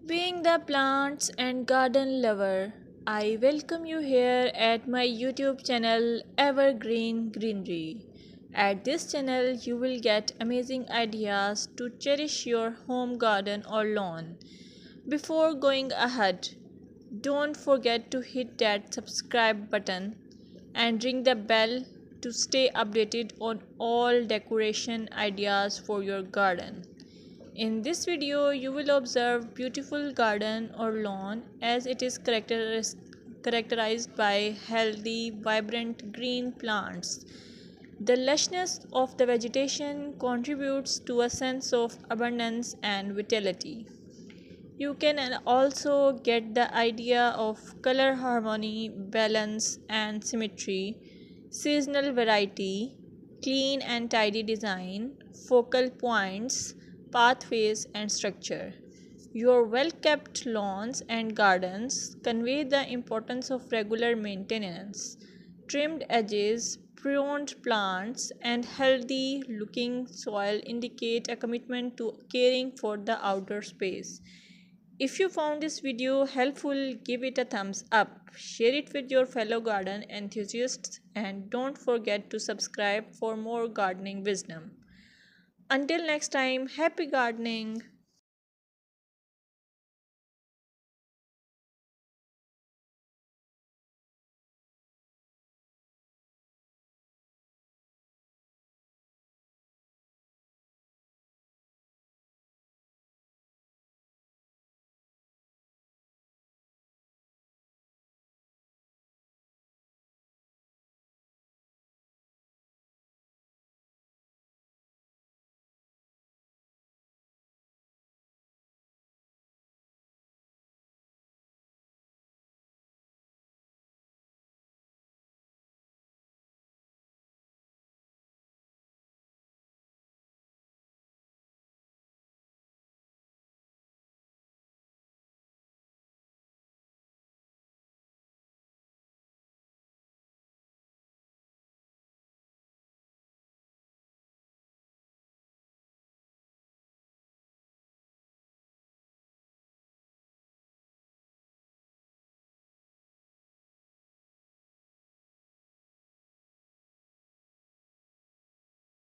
Being the plants and garden lover, I welcome you here at my YouTube channel Evergreen Greenery. At this channel, you will get amazing ideas to cherish your home garden or lawn. Before going ahead, don't forget to hit that subscribe button and ring the bell to stay updated on all decoration ideas for your garden. In this video, you will observe beautiful garden or lawn as it is characterized by healthy, vibrant green plants. The lushness of the vegetation contributes to a sense of abundance and vitality. You can also get the idea of color harmony, balance, and symmetry, seasonal variety, clean and tidy design, focal points, pathways, and structure. Your well kept lawns and gardens convey the importance of regular maintenance. Trimmed edges, pruned plants, and healthy looking soil indicate a commitment to caring for the outdoor space. If you found this video helpful, give it a thumbs up, share it with your fellow garden enthusiasts, and don't forget to subscribe for more gardening wisdom. Until next time, happy gardening!